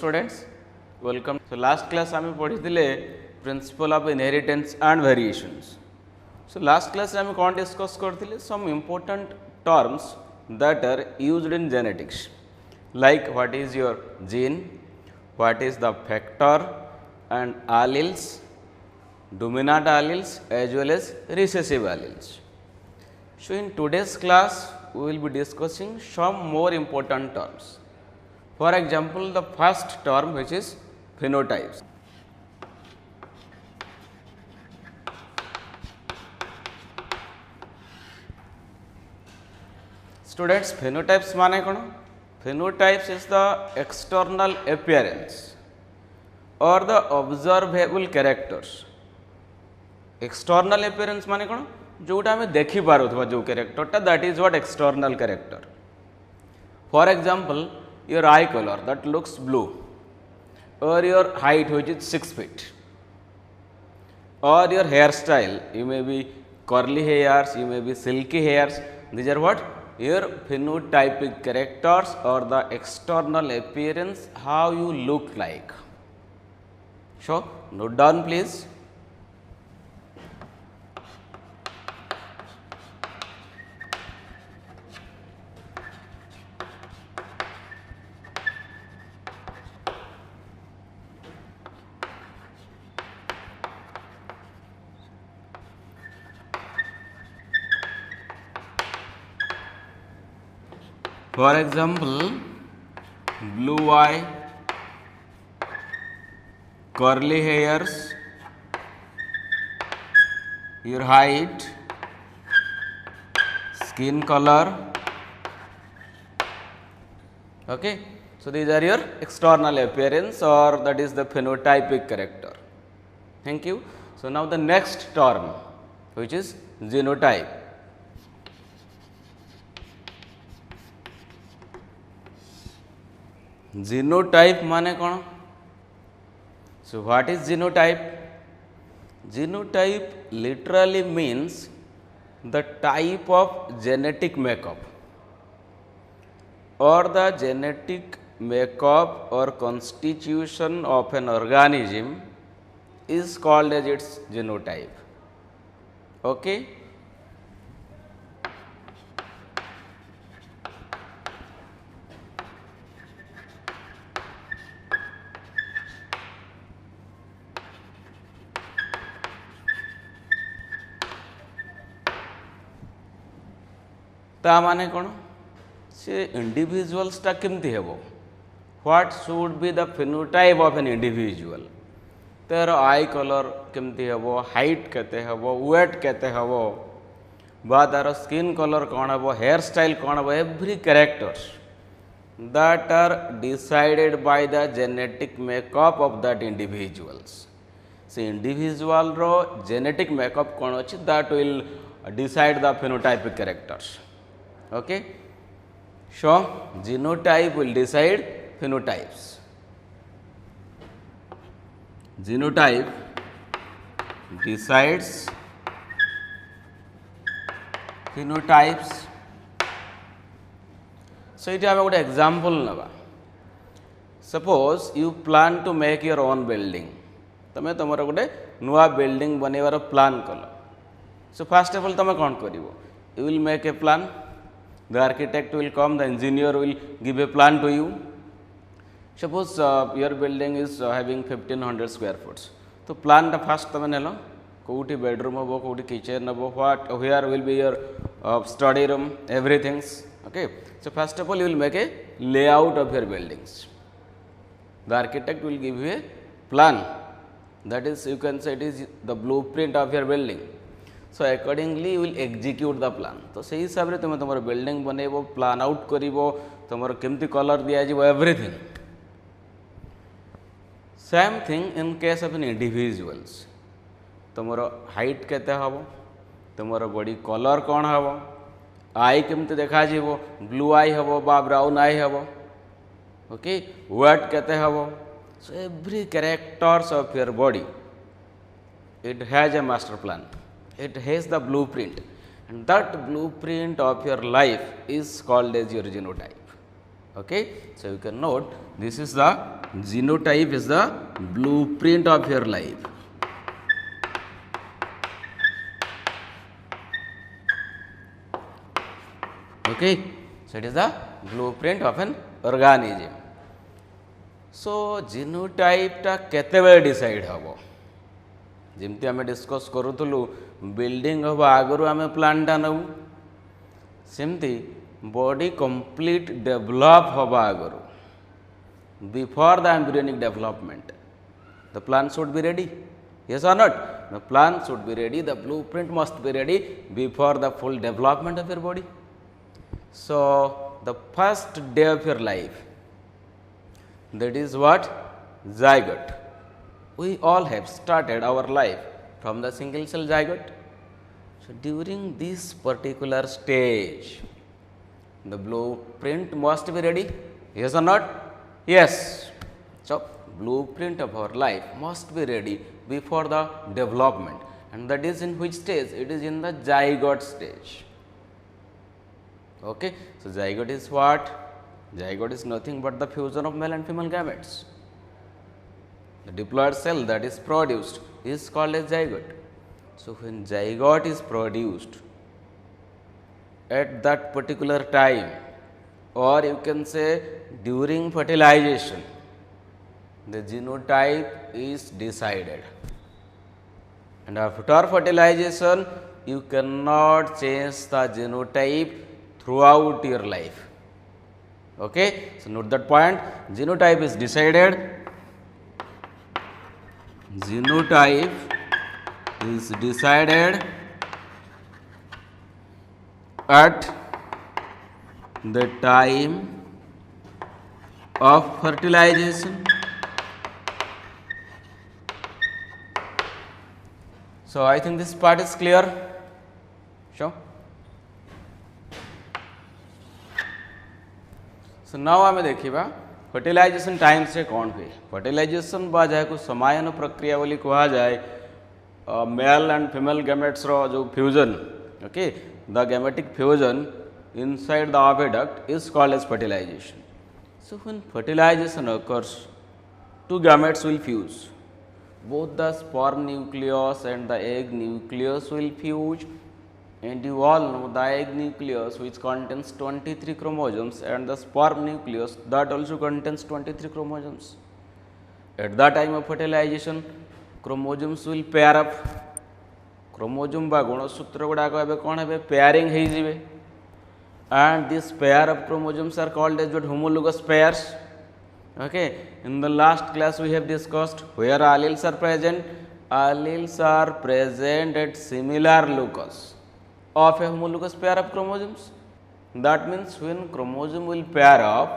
students, welcome. So last class आम पढ़ी principle of inheritance and variations. So last class आम कौन discuss करथिले some important terms that are used in genetics, like what is your gene, what is the factor and alleles, dominant alleles as well as recessive alleles. So in today's class we will be discussing some more important terms. For example, the first term which is phenotypes. Students, phenotypes माने कौन? Phenotypes is the external appearance or the observable characters. External appearance माने कौन? जोटा हमें देखी पारुथवा जो character टा, that is what external character. For example, your eye color that looks blue, or your height which is 6 feet, or your hairstyle, you may be curly hairs, you may be silky hairs. These are what? Your phenotypic characters or the external appearance, how you look like. So, note down please. For example, blue eye, curly hairs, your height, skin color. Okay. So, these are your external appearance or that is the phenotypic character. Thank you. So, now the next term which is genotype. Genotype माने कौन? So what is genotype? Genotype literally means the type of genetic makeup or the genetic makeup or constitution of an organism is called as its genotype. Okay? ता माने कौन? से individuals टा केमती हेबो? What should be the phenotype of an individual? तार आई colour केमती हेबो, हाइट केते हेबो, वेट केते हेबो, बा तार स्किन कलर कौन हेबो, हेयर स्टाइल कौन हेबो, every characters that are decided by the genetic makeup of that individuals. से individual रो genetic makeup कौन अछि, that will decide the phenotypic characters. Okay. So, genotype will decide phenotypes. Genotype decides phenotypes. So, it have a example naba. Suppose you plan to make your own building. तमे तमरा गोटे नुआ building बनेवार plan कलो. So, first of all तमे कौन करिवो? You will make a plan. The architect will come, the engineer will give a plan to you. Suppose your building is having 1500 square foot. So, plan the first तमे नेलो, कोउटी bedroom होबो, कोउटी kitchen होबो, what, where will be your study room, everything. Okay. So, first of all you will make a layout of your buildings. The architect will give you a plan, that is you can say it is the blueprint of your building. So, accordingly you will execute the plan. तो सही हिसाब रे तुम तुमर building बनेबो, plan out करिवो, तुमर केमती कलर दिया जिवो, everything. Same thing in case of an individuals. तुमर हाइट केते हबो, तुमर बॉडी कलर कौन हबो, आई केमती देखा जिवो, ब्लू आई हबो बा ब्राउन आई हबो. ओके. वेट केते हबो. So every characters of your body, it has a master plan. It has the blueprint, and that blueprint of your life is called as your genotype. Okay, so you can note this is the genotype is the blueprint of your life. Okay, so it is the blueprint of an organism. So genotype टा केतेबेले decide हम जमती आम discuss करूँ building हम आगु आम plan टा नौ सेमती बॉडी कंप्लीट डेवलप हवा आगु before the embryonic development the plan should be ready. Yes or not? The plan should be ready, the blueprint must be ready before the full development of your body. So the first day of your life, that is what? Zygote. We all have started our life from the single cell zygote. So during this particular stage, the blueprint must be ready. Yes or not? Yes. So blueprint of our life must be ready before the development, and that is in which stage? It is in the zygote stage. Okay. So zygote is what? Zygote is nothing but the fusion of male and female gametes. The diploid cell that is produced is called as zygote. So when zygote is produced at that particular time, or you can say during fertilization, the genotype is decided, and after fertilization you cannot change the genotype throughout your life. Okay. So note that point, genotype is decided, genotype is decided at the time of fertilization. So I think this part is clear. Sure. So now आम देखा fertilisation time से कौन हुए. Fertilisation बा जाए को समायन प्रक्रिया बोली कहा जाए मेल एंड फीमेल गैमेट्स रो जो fusion. Okay, the gametic fusion inside the oviduct is called as fertilization. So when fertilization occurs, two gametes will fuse. Both the sperm nucleus and the egg nucleus will fuse, and you all know the egg nucleus which contains 23 chromosomes and the sperm nucleus that also contains 23 chromosomes. At the time of fertilization, chromosomes will pair up. Chromosome बा गुणसूत्र गुड़ाक एबे कौन है pairing हो जिवे, and this pair of chromosomes are called as what homologous pairs. Okay. In the last class we have discussed where alleles are present. Alleles are present at similar locus of a homologous pair of chromosomes. That means when chromosome will pair up,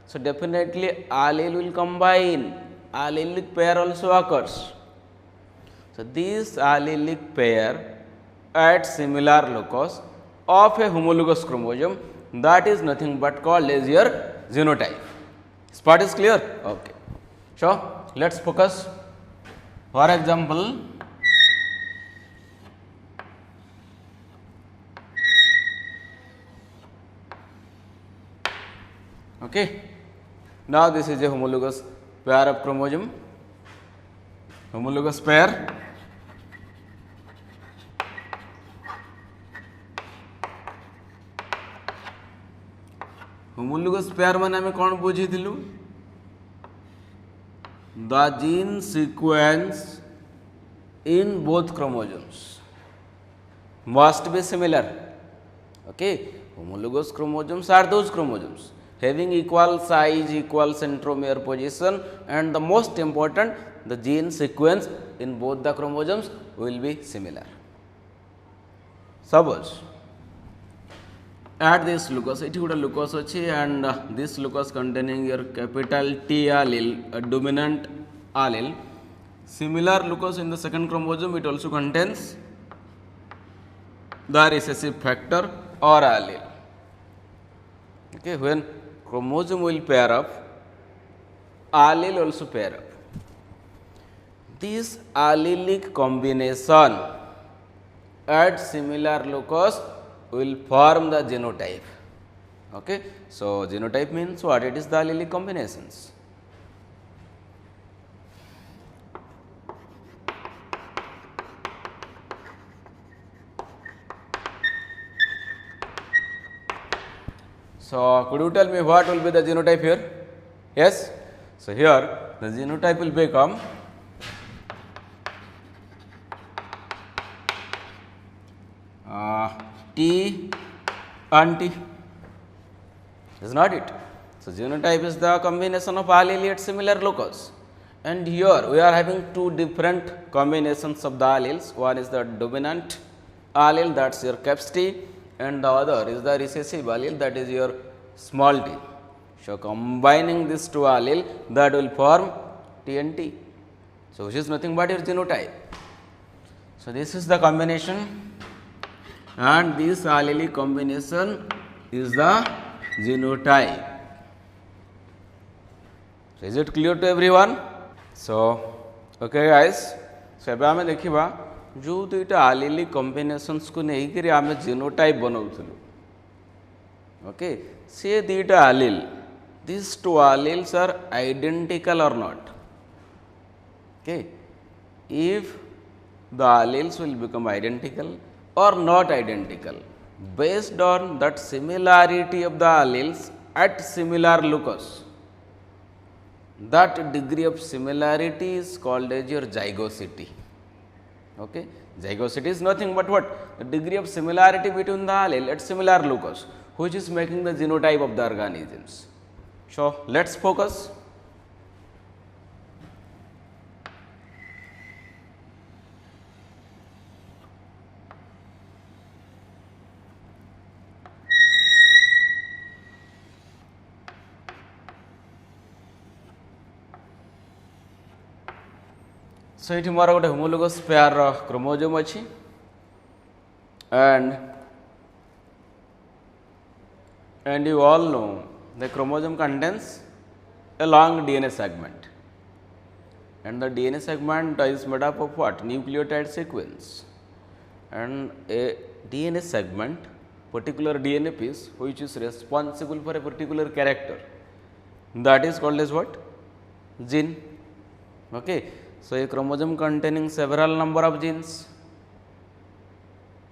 so definitely allele will combine, allelic pair also occurs. So this allelic pair at similar locus of a homologous chromosome, that is nothing but called as your genotype. This part is clear? Okay. So let us focus. For example, okay, now this is a homologous pair of chromosome, homologous pair. homologous pair माने आमे कौन बुझी थिलु, the gene sequence in both chromosomes must be similar. Okay. Homologous chromosomes are those chromosomes having equal size, equal centromere position, and the most important, the gene sequence in both the chromosomes will be similar. Suppose at this locus, it would a locus achi, and this locus containing your capital T allele, a dominant allele. Similar locus in the second chromosome, it also contains the recessive factor or allele. Okay, when chromosome will pair up, allele also pair up. This allelic combination at similar locus will form the genotype. Okay. So, genotype means what? It is the allelic combinations. So, could you tell me what will be the genotype here? Yes. So, here the genotype will become T and T, is not it? So, genotype is the combination of allele at similar locus, and here we are having two different combinations of the alleles. One is the dominant allele, that is your caps T, and the other is the recessive allele, that is your small t. So, combining these two allele, that will form T and T. So, which is nothing but your genotype. So, this is the combination, and this allelic combination is the genotype. So, is it clear to everyone? So, okay guys. So, अब आमे देखिबा जो दुईटा allelic combinations को नहीं करी आमे genotype बनाउथलु. Okay, से दुईटा allele, these two alleles are identical or not? Okay, if the alleles will become identical or not identical based on that similarity of the alleles at similar locus, that degree of similarity is called as your zygosity. Okay. Zygosity is nothing but what? The degree of similarity between the allele at similar locus, which is making the genotype of the organisms. So, let us focus. So, it is more about a homologous pair of chromosome achi, and you all know the chromosome contains a long DNA segment, and the DNA segment is made up of what? Nucleotide sequence, and a DNA segment, particular DNA piece which is responsible for a particular character, that is called as what? Gene. Okay. So, a chromosome containing several number of genes,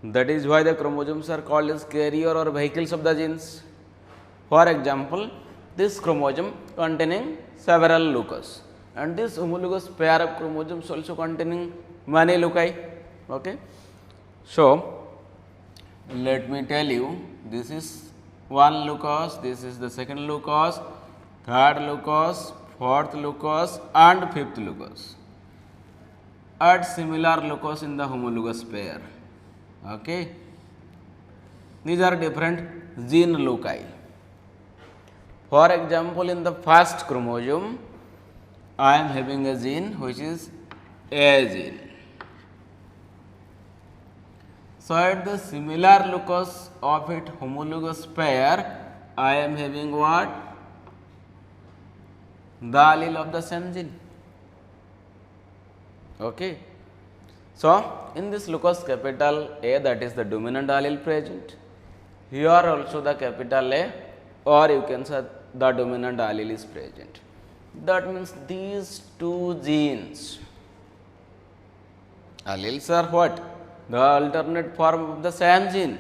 that is why the chromosomes are called as carrier or vehicles of the genes. For example, this chromosome containing several locus, and this homologous pair of chromosomes also containing many loci. Okay. So, let me tell you, this is one locus, this is the second locus, third locus, fourth locus and fifth locus at similar locus in the homologous pair. Okay. These are different gene loci. For example, in the first chromosome, I am having a gene which is A gene. So, at the similar locus of its homologous pair, I am having what? The allele of the same gene. Okay. So, in this locus capital A, that is the dominant allele present. Here also the capital A, or you can say the dominant allele is present. That means these two genes, alleles are what? The alternate form of the same gene.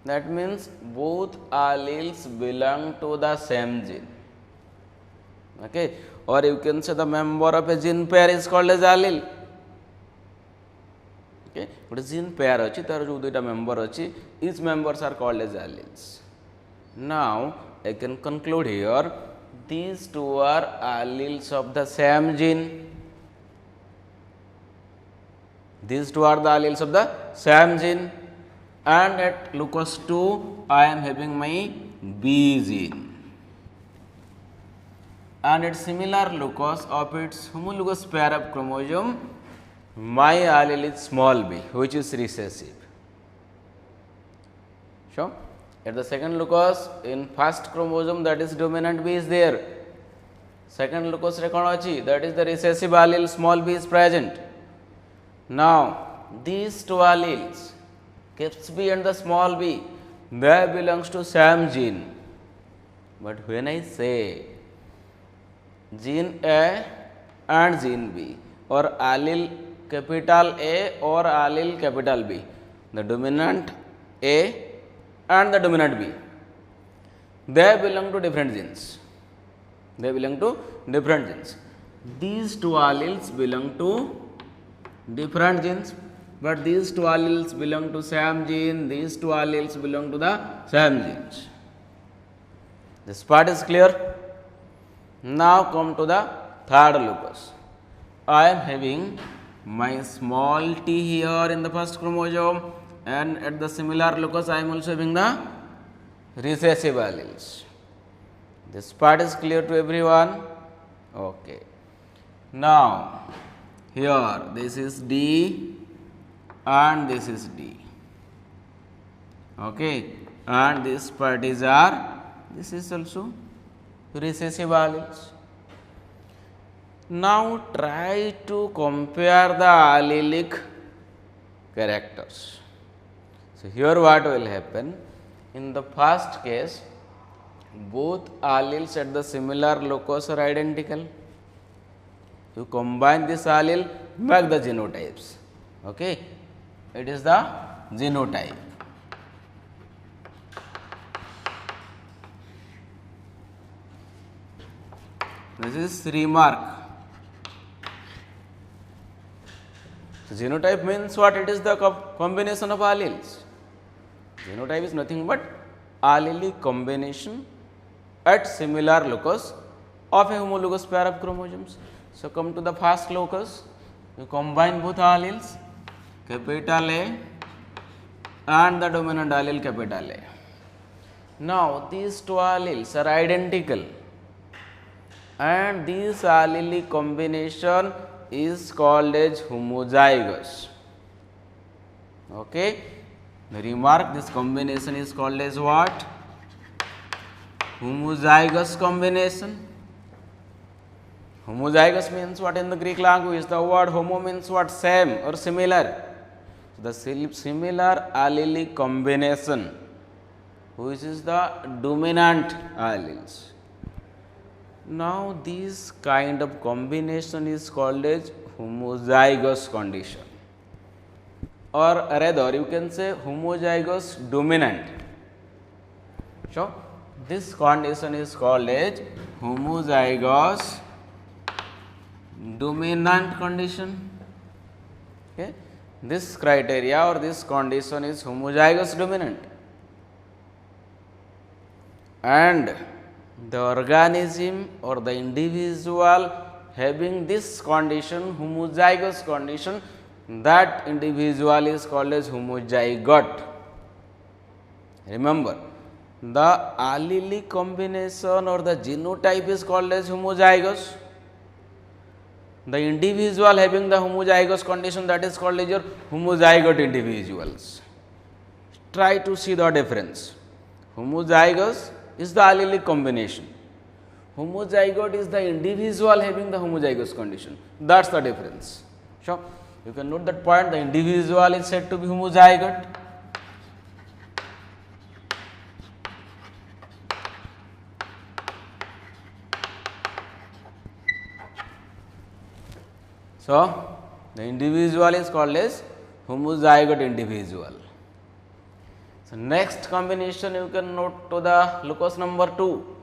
That means both alleles belong to the same gene. Okay. Or you can say the member of a gene pair is called as allele. Okay. But a gene pair achi, tar jo duita member achi, each members are called as alleles. Now, I can conclude here, these two are alleles of the same gene. These two are the alleles of the same gene, and at locus 2, I am having my B gene. And at similar locus of its homologous pair of chromosome, my allele is small b, which is recessive. So, at the second locus, in first chromosome, that is dominant B is there. Second locus rekonachi, that is the recessive allele small b is present. Now, these two alleles, caps B and the small b, they belongs to same gene. but when I say gene A and gene B, or allele capital A or allele capital B, the dominant A and the dominant B, they belong to different genes. They belong to different genes. These two alleles belong to different genes, but these two alleles belong to same gene, these two alleles belong to the same genes. This part is clear. Now come to the third locus. I am having my small t here in the first chromosome, and at the similar locus I am also having the recessive alleles. This part is clear to everyone? Okay. Now, here this is D and this is D. Okay. And this part is R. This is also recessive alleles. Now, try to compare the allelic characters. So, here what will happen? In the first case, both alleles at the similar locus are identical. You combine this allele, make the genotypes. Okay. It is the genotype. This is remark. So, genotype means what? It is the combination of alleles. Genotype is nothing but allelic combination at similar locus of a homologous pair of chromosomes. So, come to the first locus, you combine both alleles, capital A and the dominant allele capital A. Now, these two alleles are identical, and this allelic combination is called as homozygous. Okay. Remark, this combination is called as what? Homozygous combination. Homozygous means what in the Greek language? The word homo means what? Same or similar. The similar allelic combination, which is the dominant alleles. Now, this kind of combination is called as homozygous condition, or rather you can say homozygous dominant. So, this condition is called as homozygous dominant condition. Okay. This criteria or this condition is homozygous dominant, and the organism or the individual having this condition, homozygous condition, that individual is called as homozygote. Remember, the allelic combination or the genotype is called as homozygous. The individual having the homozygous condition, that is called as your homozygote individuals. Try to see the difference. Homozygous is the allelic combination. Homozygote is the individual having the homozygous condition. That is the difference. Sure. You can note that point, the individual is said to be homozygote. So, the individual is called as homozygote individual. So, next combination you can note to the locus number 2.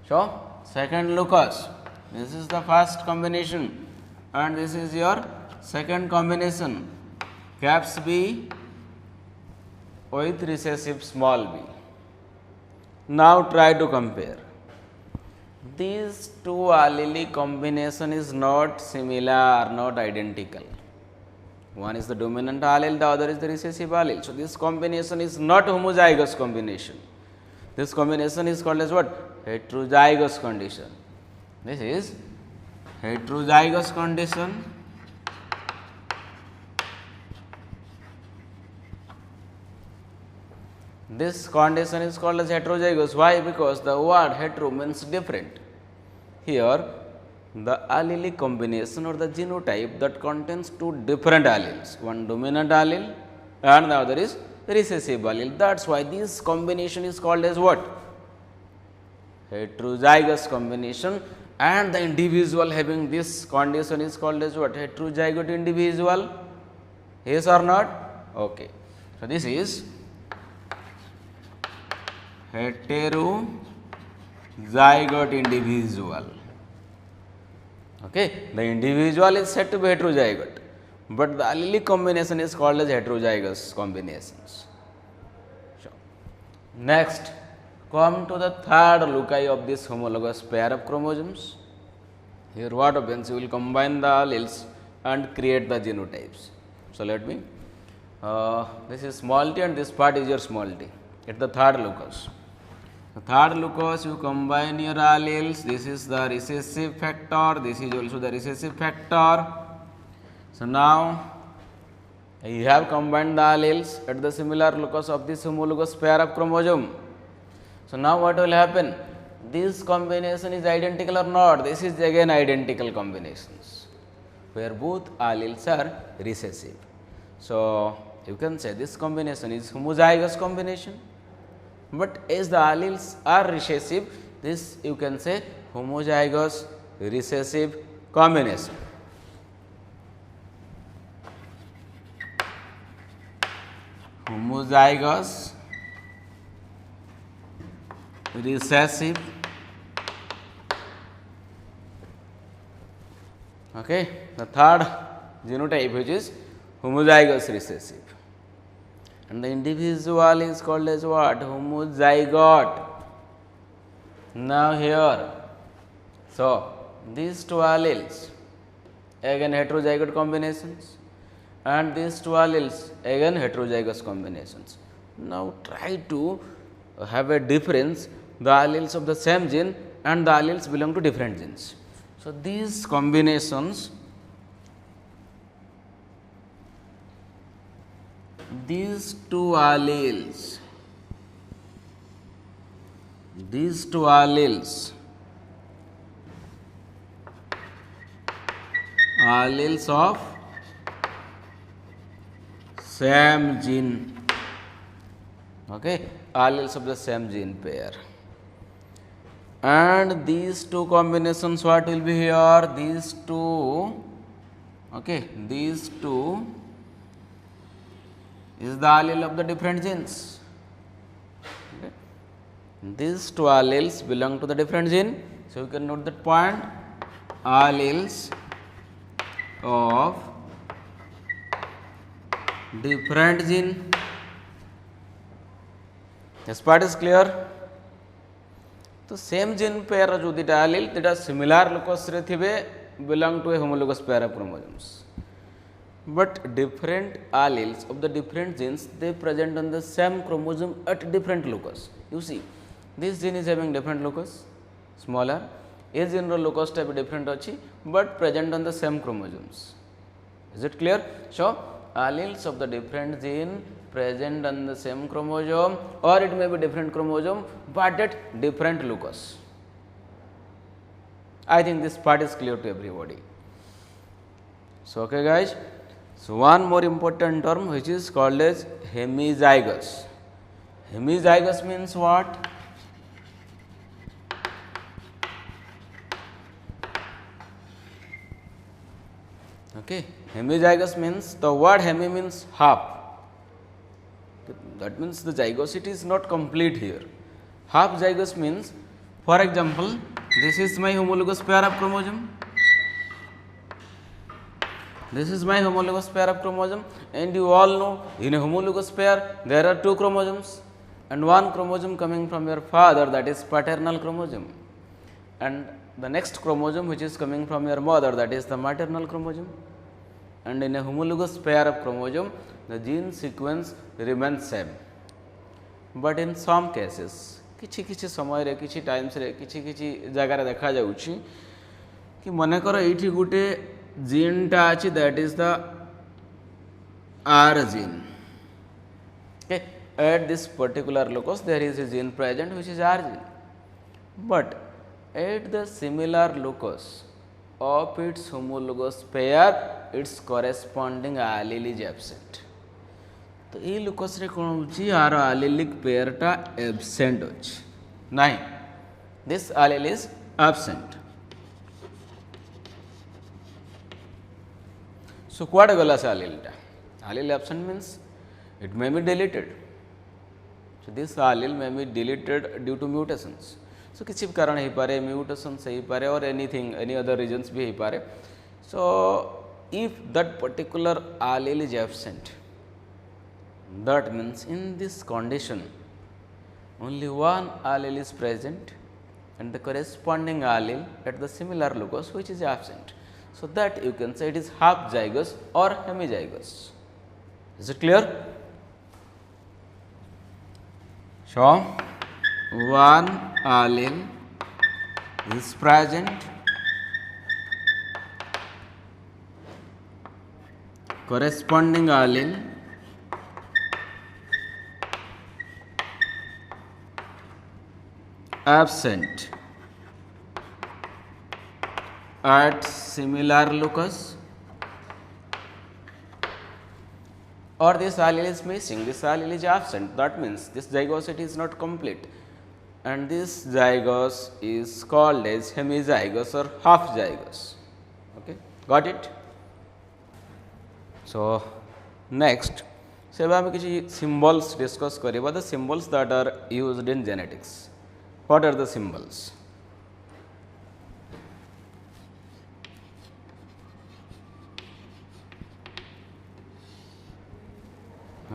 So, second locus, this is the first combination and this is your second combination, caps B with recessive small b. Now, try to compare. These two allelic combination is not similar, not identical. One is the dominant allele, the other is the recessive allele. So, this combination is not homozygous combination. This combination is called as what? Heterozygous condition. This is heterozygous condition. This condition is called as heterozygous. Why? Because the word hetero means different. Here, the allelic combination or the genotype that contains two different alleles, one dominant allele and the other is recessive allele. That is why this combination is called as what? heterozygous combination, and the individual having this condition is called as what? Heterozygote individual. Yes or not? Okay. So, this is heterozygote individual. Okay. The individual is said to be heterozygote, but the allelic combination is called as heterozygous combinations. Sure. Next, come to the third loci of this homologous pair of chromosomes. Here what happens? You will combine the alleles and create the genotypes. So, let me, this is small t and this part is your small t at the third locus. The third locus, you combine your alleles, this is the recessive factor, this is also the recessive factor. So, now you have combined the alleles at the similar locus of this homologous pair of chromosome. So, now what will happen? This combination is identical or not? This is again identical combinations, where both alleles are recessive. So, you can say this combination is homozygous combination, but as the alleles are recessive, this you can say homozygous recessive combination. Homozygous recessive. Okay. The third genotype, which is homozygous recessive, and the individual is called as what? Homozygote. Now, here, so these two alleles again heterozygote combinations, and these two alleles again heterozygous combinations. Now, try to have a difference, the alleles of the same gene and the alleles belong to different genes. So, these combinations, these two alleles of same gene, okay, alleles of the same gene pair, and these two combinations, what will be here? These two, okay, these two is the allele of the different genes. Okay. These two alleles belong to the different gene. So, you can note that point, alleles of different gene. This part is clear? तो same gene pair जो दुटा allele दुटा similar locus रे थिबे belong to a homologous pair of chromosomes, but different alleles of the different genes, they present on the same chromosome at different locus. You see, this gene is having different locus, smaller, a gene ro locus type different achi, but present on the same chromosomes. Is it clear? So, alleles of the different gene present on the same chromosome, or it may be different chromosome, but at different locus. I think this part is clear to everybody. So, okay guys. So, one more important term which is called as hemizygous. Hemizygous means what? Okay. Hemizygous means, the word hemi means half. That means the zygosity is not complete here. Half zygous means, for example, this is my homologous pair of chromosome. This is my homologous pair of chromosome, and you all know in a homologous pair there are two chromosomes, and one chromosome coming from your father, that is paternal chromosome, and the next chromosome which is coming from your mother, that is the maternal chromosome. And in a homologous pair of chromosome, the gene sequence remains same, but in some cases किछि किछि समय रे किछि times रे किछि किछि जगह रे देखा जाउछि कि मने करो एठी गुटे जीन टा अछि, that is the R gene. Okay. At this particular locus there is a gene present which is R gene, but at the similar locus of its homologous pair, its corresponding allele is absent. तो ये Lucas रे कोन होची are allylic pair टा absent होची नहीं, this allele is absent. So, kuade gala se allele ta? Allele absent means it may be deleted. So, this allele may be deleted due to mutations. So, किसी भी कारण हो पारे, mutations हो पारे or anything, any other reasons भी हो पारे. So, if that particular allele is absent, that means in this condition only one allele is present and the corresponding allele at the similar locus which is absent. So, that you can say it is half zygous or hemizygous. Is it clear? So, one allele is present, corresponding allele absent at similar locus, or this allele is missing, this allele is absent, that means this zygosity is not complete and this zygos is called as hemizygous or half zygous. Okay. Got it? So, next से आम किसी symbols discuss करिबा, the symbols that are used in genetics. What are the symbols?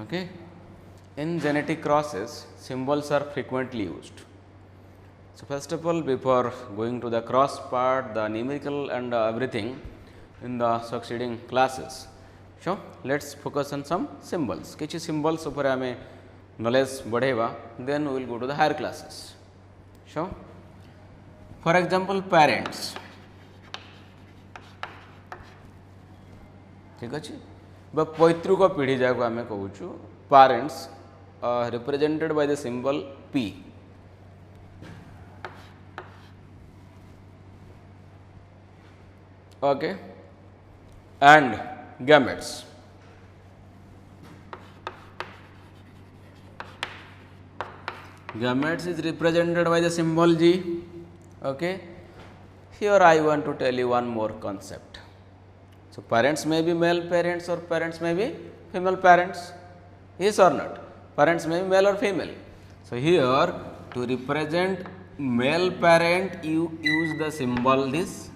Okay. In genetic crosses, symbols are frequently used. So, first of all, before going to the cross part, the numerical and everything in the succeeding classes. So, let us focus on some symbols. Kichi symbols upare ame knowledge badheva, then we will go to the higher classes. So, for example, parents. ठीक अच्छे पैतृक पीढ़ी जहाँ आम कहूँ parents are represented by the symbol P. Okay. And gametes. Gametes is represented by the symbol G. Okay. Here I want to tell you one more concept. So, parents may be male parents or parents may be female parents, yes or not? Parents may be male or female. So, here to represent male parent you use the symbol this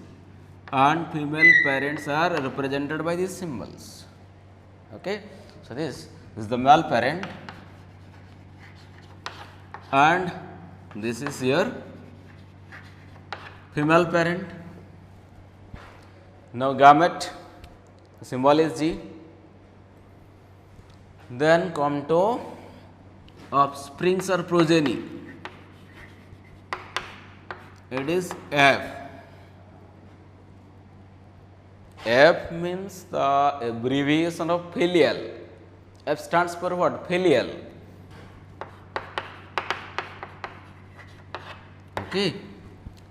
and female parents are represented by these symbols. Okay. So, this is the male parent and this is your female parent. Now, gamete symbol is G. Then come to offsprings or progeny, it is F. F means the abbreviation of filial. F stands for what? Filial. Okay.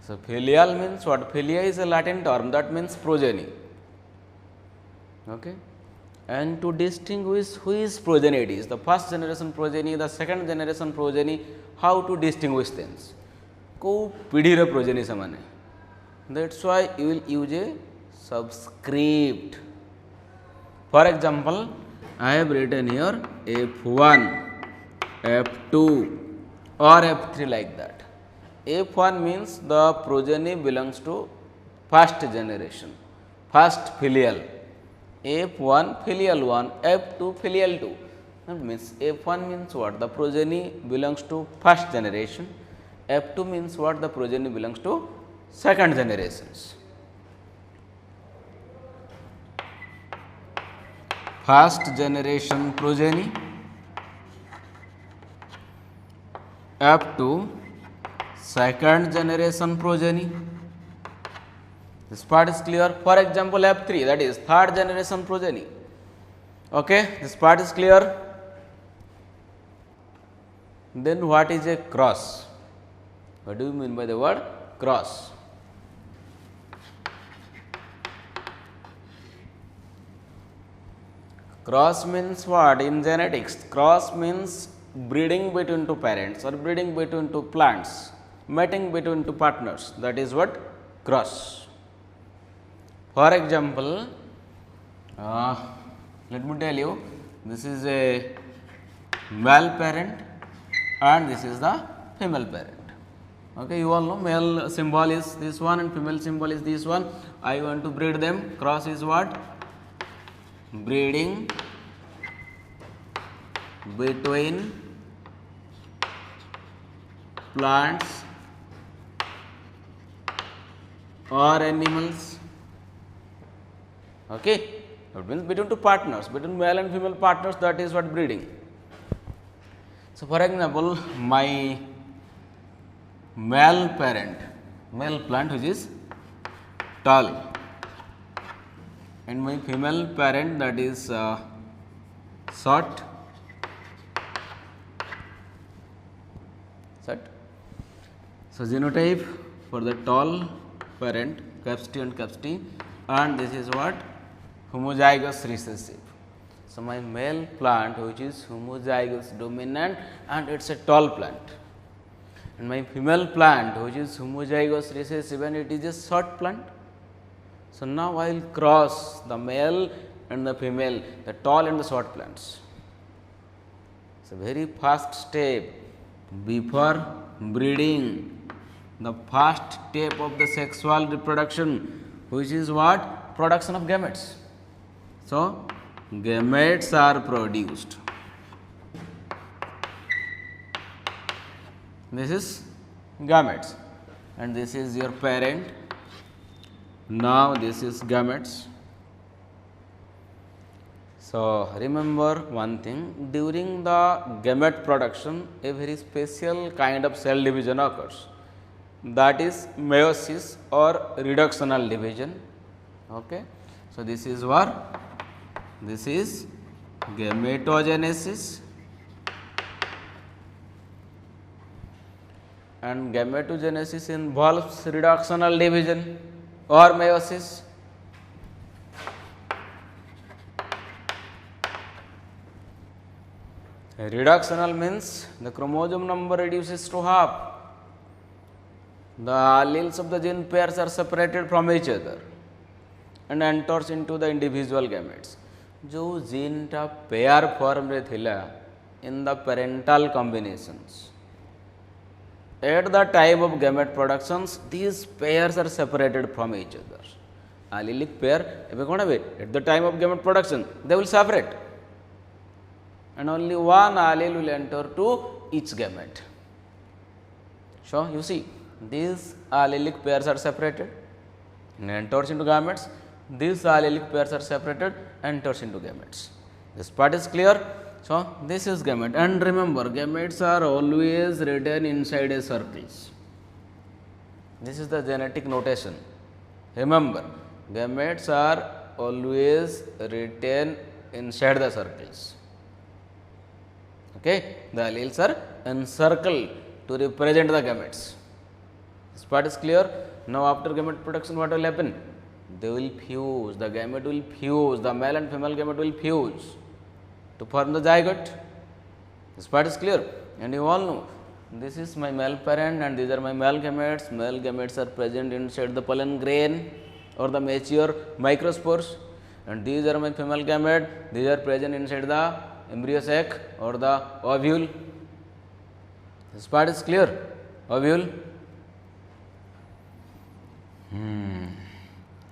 So, filial means what? Filia is a Latin term that means progeny. Okay. And to distinguish who is progeny it is, the first generation progeny, the second generation progeny, how to distinguish them? Ko pidhira progeny samane. That is why you will use a subscript. For example, I have written here F1, F2 or F3 like that. F1 means the progeny belongs to first generation, first filial. F1 filial 1, F2 filial 2. That means F1 means what? The progeny belongs to first generation. F2 means what? The progeny belongs to second generations. First generation progeny, F2 second generation progeny. This part is clear. For example, F3 that is third generation progeny. Okay, this part is clear. Then what is a cross? What do you mean by the word cross? Cross means what in genetics? Cross means breeding between two parents or breeding between two plants, mating between two partners, that is what? Cross. For example, let me tell you, this is a male parent and this is the female parent. Okay, you all know male symbol is this one and female symbol is this one. I want to breed them. Cross is what? Breeding between plants or animals. Okay, that means between two partners, between male and female partners, that is what breeding. So, for example, my male parent, male plant which is tall, and my female parent that is short. So, genotype for the tall parent capsity and capsity, and this is what? Homozygous recessive. So, my male plant which is homozygous dominant and it is a tall plant, and my female plant which is homozygous recessive and it is a short plant. So, now I will cross the male and the female, the tall and the short plants. It is a very fast step before breeding, the first step of the sexual reproduction, which is what? Production of gametes. So, gametes are produced. This is gametes and this is your parent. Now, this is gametes. So, remember one thing, during the gamete production a very special kind of cell division occurs, that is meiosis or reductional division. Okay. So, this is what? This is gametogenesis, and gametogenesis involves reductional division or meiosis. Reductional means the chromosome number reduces to half. The alleles of the gene pairs are separated from each other and enters into the individual gametes. जो gene टा pair form रे थिला in the parental combinations, at the time of gamete productions these pairs are separated from each other. Allelic pair एबे कोन हेबे at the time of gamete production they will separate and only one allele will enter to each gamete. So, you see these allelic pairs are separated and enters into gametes. These allelic pairs are separated, enters into gametes. This part is clear. So, this is gamete, and remember gametes are always written inside a circles. This is the genetic notation. Remember, gametes are always written inside the circles. Okay, the alleles are encircled to represent the gametes. This part is clear. Now, after gamete production, what will happen? They will fuse, the gamete will fuse, the male and female gamete will fuse to form the zygote. This part is clear, and you all know this is my male parent and these are my male gametes. Male gametes are present inside the pollen grain or the mature microspores, and these are my female gamete, these are present inside the embryo sac or the ovule. This part is clear, ovule.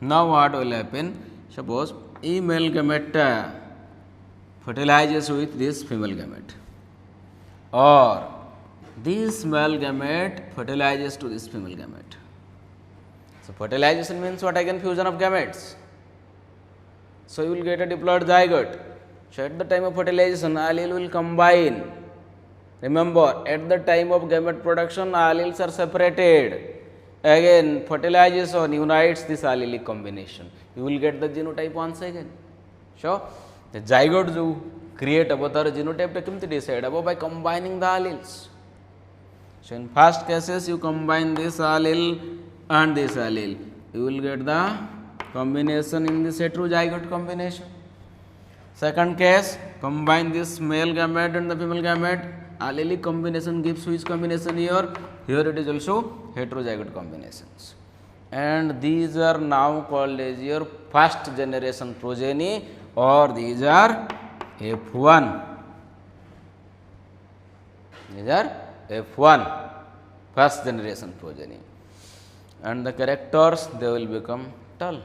Now, what will happen? Suppose a male gamete fertilizes with this female gamete, or this male gamete fertilizes to this female gamete. So, fertilization means what? Again, fusion of gametes. So, you will get a diploid zygote. So, at the time of fertilization, allele will combine. Remember, at the time of gamete production, alleles are separated. Again, fertilization unites this allelic combination. You will get the genotype once again. So, the zygote जो create अब तार genotype टा किम्ती decide अब by combining the alleles. So, in first cases, you combine this allele and this allele. You will get the combination in this heterozygote combination. Second case, combine this male gamete and the female gamete. allelic combination gives which combination here? Here it is also heterozygote combinations. And these are now called as your first generation progeny, or these are F1. These are F1, first generation progeny. And the characters, they will become tull.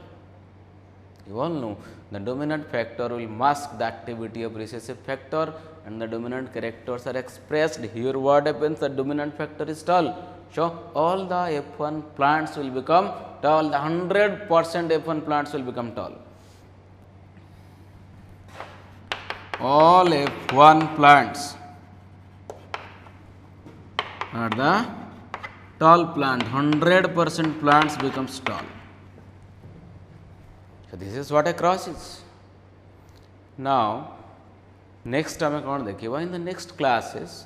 You all know the dominant factor will mask the activity of recessive factor, and the dominant characters are expressed. Here what happens? The dominant factor is tull. So, all the F1 plants will become tull, the 100% F1 plants will become tull. All F1 plants are the tull plant, 100% plants becomes tull. So, this is what a cross is. Now, next time in the next classes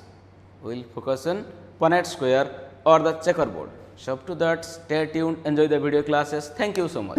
we will focus on Punnett square or the checkerboard. So, up to that, stay tuned, enjoy the video classes. Thank you so much.